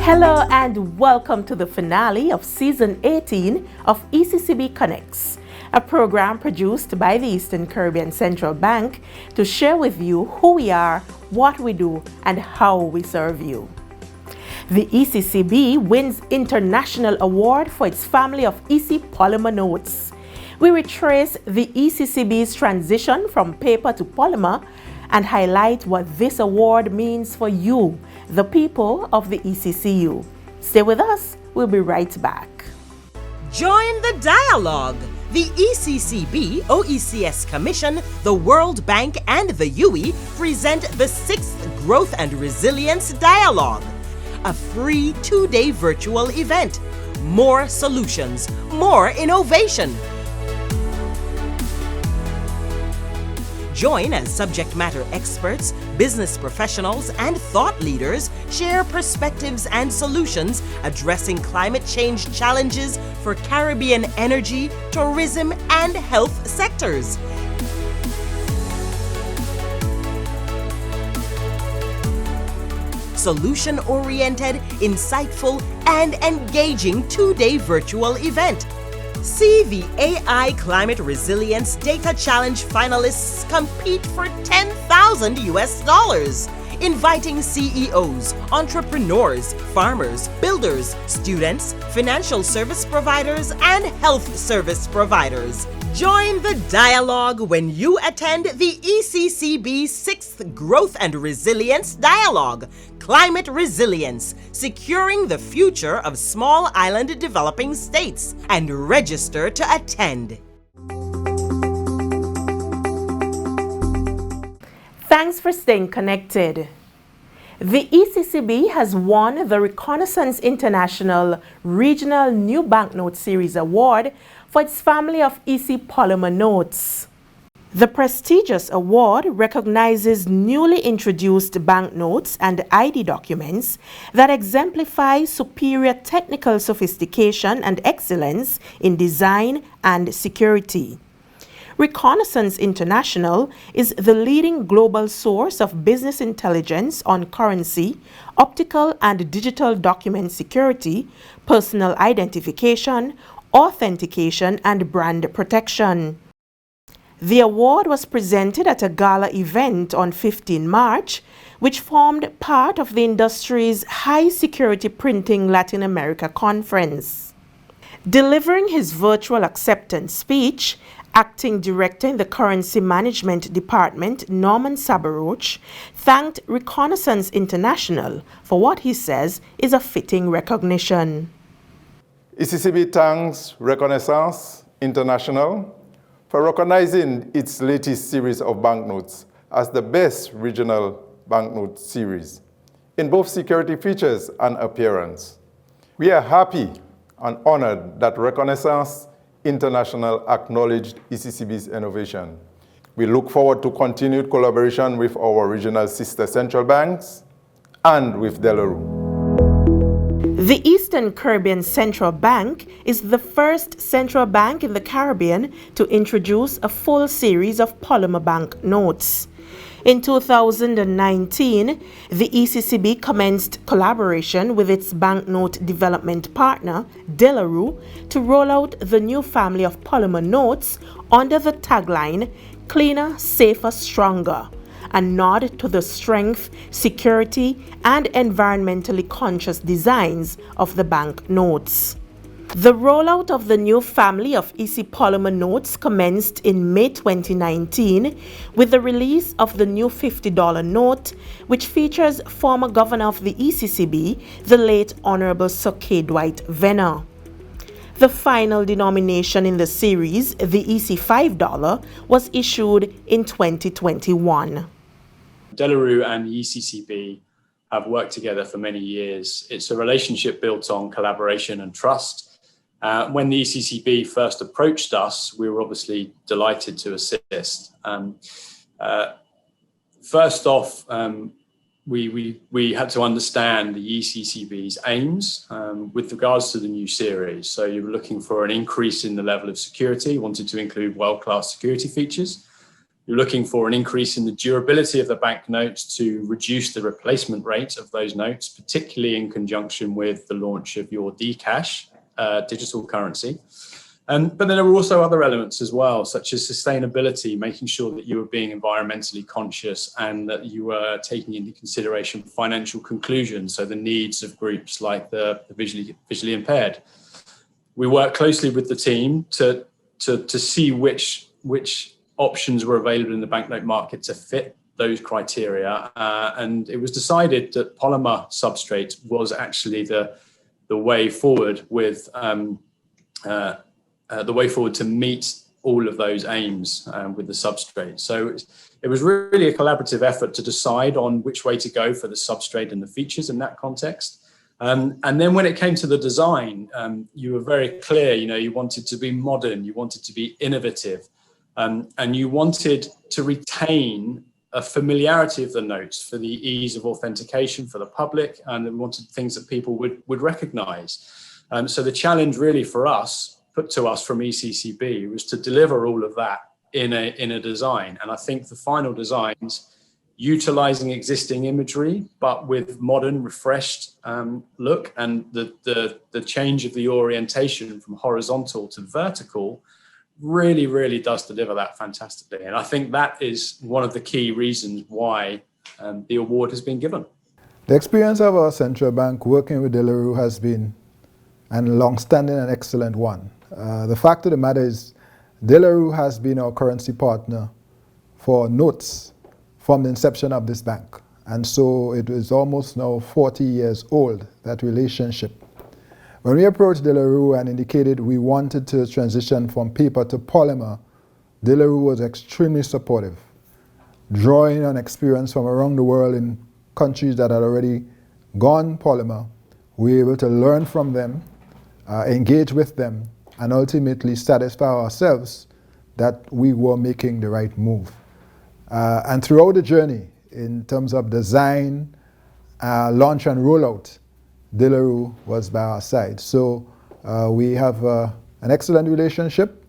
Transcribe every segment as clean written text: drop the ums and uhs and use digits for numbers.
Hello and welcome to the finale of Season 18 of ECCB Connects, a program produced by the Eastern Caribbean Central Bank to share with you who we are, what we do, and how we serve you. The ECCB wins International Award for its family of EC Polymer notes. We retrace the ECCB's transition from paper to polymer and highlight what this award means for you, the people of the ECCU. Stay with us, we'll be right back. Join the dialogue. The ECCB, OECS Commission, the World Bank, and the UE present the 6th Growth and Resilience Dialogue, a free 2-day virtual event. More solutions, more innovation. Join as subject matter experts, business professionals, and thought leaders share perspectives and solutions addressing climate change challenges for Caribbean energy, tourism, and health sectors. Solution-oriented, insightful, and engaging 2-day virtual event. See the AI Climate Resilience Data Challenge finalists compete for $10,000, inviting CEOs, entrepreneurs, farmers, builders, students, financial service providers, and health service providers. Join the dialogue when you attend the ECCB 6th Growth and Resilience Dialogue, Climate Resilience, Securing the Future of Small Island Developing States, and register to attend. Thanks for staying connected. The ECCB has won the Reconnaissance International Regional New Banknote Series Award for its family of EC Polymer notes. The prestigious award recognizes newly introduced banknotes and ID documents that exemplify superior technical sophistication and excellence in design and security. Reconnaissance International is the leading global source of business intelligence on currency, optical and digital document security, personal identification, authentication, and brand protection. The award was presented at a gala event on 15 March, which formed part of the industry's High Security Printing Latin America Conference. Delivering his virtual acceptance speech, Acting Director in the Currency Management Department, Norman Sabaroch, thanked Reconnaissance International for what he says is a fitting recognition. ECCB thanks Reconnaissance International for recognizing its latest series of banknotes as the best regional banknote series in both security features and appearance. We are happy and honored that Reconnaissance International acknowledged ECCB's innovation. We look forward to continued collaboration with our regional sister central banks and with De La Rue. The Eastern Caribbean Central Bank is the first central bank in the Caribbean to introduce a full series of polymer bank notes. In 2019, the ECCB commenced collaboration with its banknote development partner, De La Rue, to roll out the new family of polymer notes under the tagline, Cleaner, Safer, Stronger, a nod to the strength, security, and environmentally conscious designs of the bank notes. The rollout of the new family of EC Polymer notes commenced in May 2019 with the release of the new $50 note, which features former governor of the ECCB, the late Honorable Sir K. Dwight Venner. The final denomination in the series, the EC $5, was issued in 2021. De La Rue and the ECCB have worked together for many years. It's a relationship built on collaboration and trust. When the ECCB first approached us, we were obviously delighted to assist. First off, we had to understand the ECCB's aims with regards to the new series. So you were looking for an increase in the level of security, wanted to include world-class security features. You're looking for an increase in the durability of the banknotes to reduce the replacement rate of those notes, particularly in conjunction with the launch of your Dcash digital currency. But then there were also other elements as well, such as sustainability, making sure that you were being environmentally conscious and that you were taking into consideration financial conclusions, so the needs of groups like the visually impaired. We worked closely with the team to see which options were available in the banknote market to fit those criteria, and it was decided that polymer substrate was actually the way forward with the way forward to meet all of those aims with the substrate. So it was really a collaborative effort to decide on which way to go for the substrate and the features in that context. And then when it came to the design, you were very clear, you wanted to be modern, you wanted to be innovative, and you wanted to retain a familiarity of the notes for the ease of authentication for the public, and we wanted things that people would recognize. So the challenge really for us, put to us from ECCB, was to deliver all of that in a design. And I think the final designs, utilizing existing imagery, but with modern, refreshed look, and the change of the orientation from horizontal to vertical really does deliver that fantastically. And I think that is one of the key reasons why the award has been given. The experience of our central bank working with De La Rue has been a long-standing and excellent one. The fact of the matter is, De La Rue has been our currency partner for notes from the inception of this bank. And so it is almost now 40 years old, that relationship. When we approached De La Rue and indicated we wanted to transition from paper to polymer, De La Rue was extremely supportive, drawing on experience from around the world in countries that had already gone polymer. We were able to learn from them, engage with them, and ultimately satisfy ourselves that we were making the right move. And throughout the journey, in terms of design, launch and rollout, De La Rue was by our side. So we have an excellent relationship,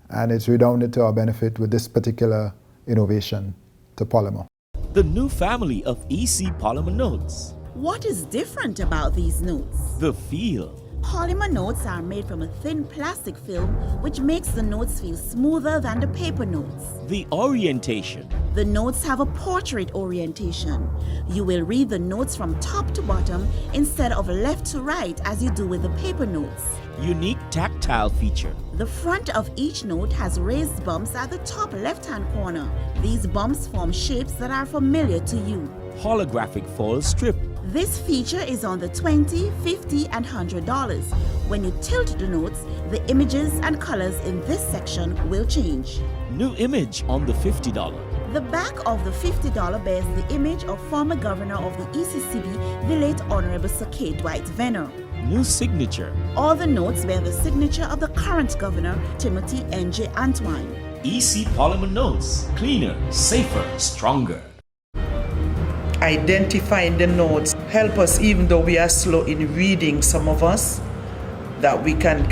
and it's redounded to our benefit with this particular innovation to polymer. The new family of EC Polymer notes. What is different about these notes? The feel. Polymer notes are made from a thin plastic film which makes the notes feel smoother than the paper notes. The orientation. The notes have a portrait orientation. You will read the notes from top to bottom instead of left to right as you do with the paper notes. Unique tactile feature. The front of each note has raised bumps at the top left-hand corner. These bumps form shapes that are familiar to you. Holographic foil strip. This feature is on the $20, $50, and $100. When you tilt the notes, the images and colors in this section will change. New image on the $50. The back of the $50 bears the image of former governor of the ECCB, the late Honorable Sir K. Dwight Venner. New signature. All the notes bear the signature of the current governor, Timothy N.J. Antoine. EC Polymer notes. Cleaner, safer, stronger. Identifying the notes help us, even though we are slow in reading, some of us, that we can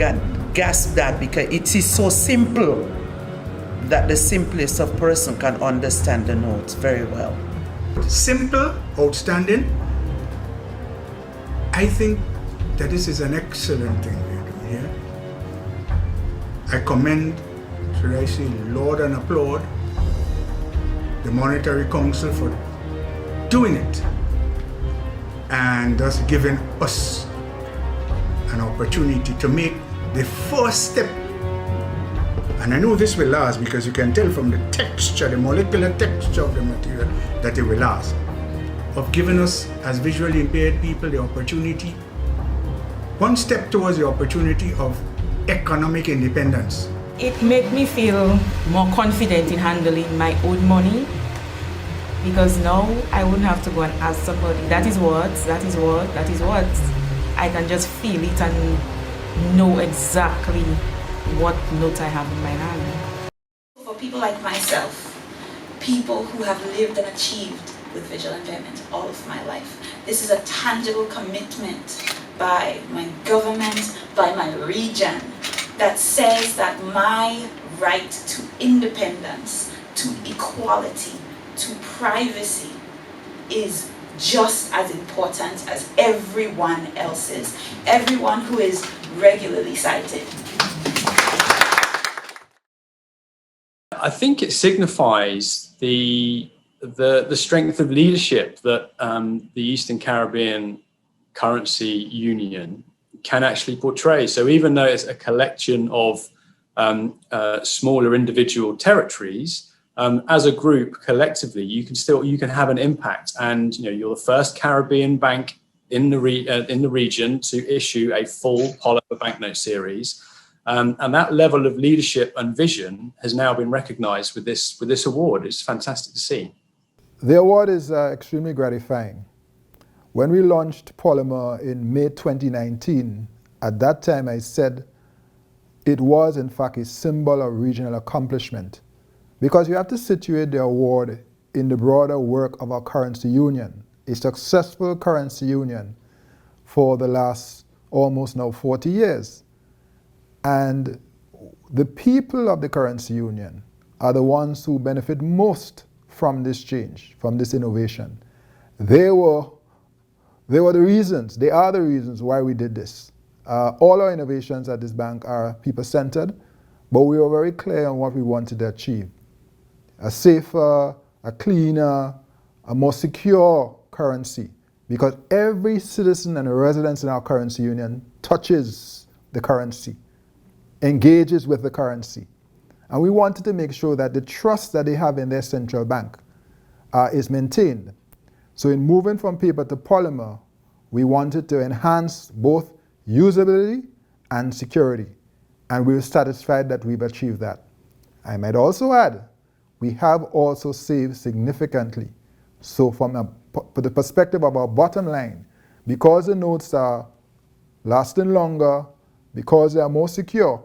grasp that, because it is so simple that the simplest of person can understand the notes very well. Simple, outstanding. I think that this is an excellent thing we're doing here. I commend, should I say, laud and applaud the Monetary Council for doing it and thus giving us an opportunity to make the first step. And I know this will last, because you can tell from the texture, the molecular texture of the material, that it will last, of giving us as visually impaired people the opportunity, one step towards the opportunity of economic independence. It made me feel more confident in handling my own money, because now I wouldn't have to go and ask somebody, that is what. I can just feel it and know exactly what note I have in my hand. For people like myself, people who have lived and achieved with visual impairment all of my life, this is a tangible commitment by my government, by my region, that says that my right to independence, to equality, to privacy is just as important as everyone else's, everyone who is regularly cited. I think it signifies the strength of leadership that the Eastern Caribbean Currency Union can actually portray. So even though it's a collection of smaller individual territories, as a group collectively, you can have an impact. And you're the first Caribbean bank in the region to issue a full polymer banknote series. And that level of leadership and vision has now been recognized with this award. It's fantastic to see. The award is extremely gratifying. When we launched Polymer in May 2019, at that time I said it was in fact a symbol of regional accomplishment, because you have to situate the award in the broader work of our currency union, a successful currency union for the last almost now 40 years. And the people of the currency union are the ones who benefit most from this change, from this innovation. They are the reasons why we did this. All our innovations at this bank are people-centered, but we were very clear on what we wanted to achieve. A safer, a cleaner, a more secure currency, because every citizen and resident in our currency union touches the currency, engages with the currency. And we wanted to make sure that the trust that they have in their central bank is maintained. So in moving from paper to polymer, we wanted to enhance both usability and security. And we were satisfied that we've achieved that. I might also add, we have also saved significantly. So from the perspective of our bottom line, because the notes are lasting longer, because they are more secure,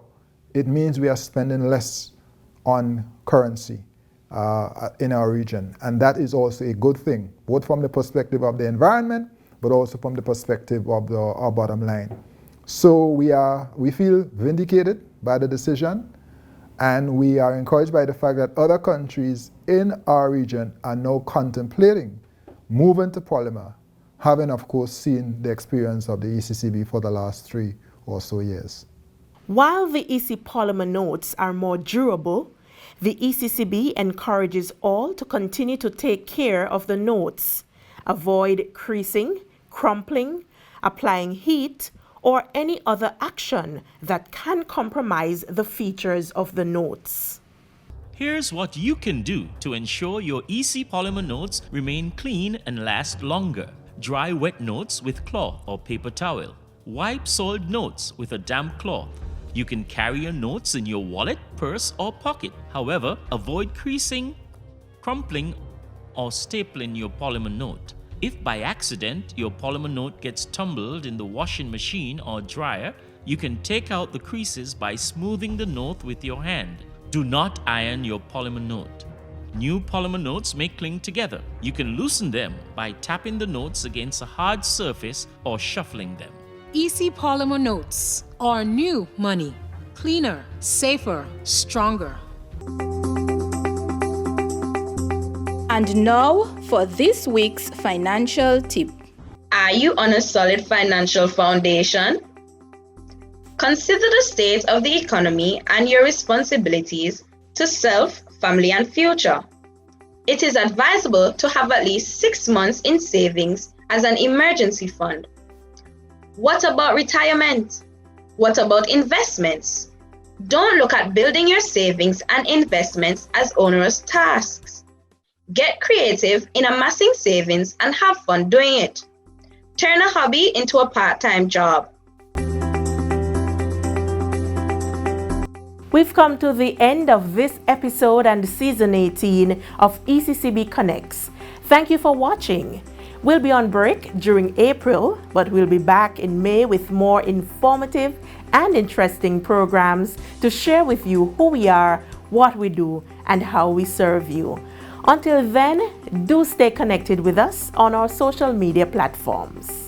it means we are spending less on currency in our region. And that is also a good thing, both from the perspective of the environment, but also from the perspective of our bottom line. So we feel vindicated by the decision, and we are encouraged by the fact that other countries in our region are now contemplating moving to polymer, having of course seen the experience of the ECCB for the last 3 or so years. While the EC Polymer notes are more durable, the ECCB encourages all to continue to take care of the notes, avoid creasing, crumpling, applying heat, or any other action that can compromise the features of the notes. Here's what you can do to ensure your EC Polymer notes remain clean and last longer. Dry wet notes with cloth or paper towel. Wipe soiled notes with a damp cloth. You can carry your notes in your wallet, purse, or pocket. However, avoid creasing, crumpling, or stapling your polymer note. If by accident your polymer note gets tumbled in the washing machine or dryer, you can take out the creases by smoothing the note with your hand. Do not iron your polymer note. New polymer notes may cling together. You can loosen them by tapping the notes against a hard surface or shuffling them. EC Polymer notes are new money. Cleaner, safer, stronger. And now for this week's financial tip. Are you on a solid financial foundation? Consider the state of the economy and your responsibilities to self, family, and future. It is advisable to have at least 6 months in savings as an emergency fund. What about retirement? What about investments? Don't look at building your savings and investments as onerous tasks. Get creative in amassing savings and have fun doing it. Turn a hobby into a part-time job. We've come to the end of this episode and season 18 of ECCB Connects. Thank you for watching. We'll be on break during April, but we'll be back in May with more informative and interesting programs to share with you who we are, what we do, and how we serve you. Until then, do stay connected with us on our social media platforms.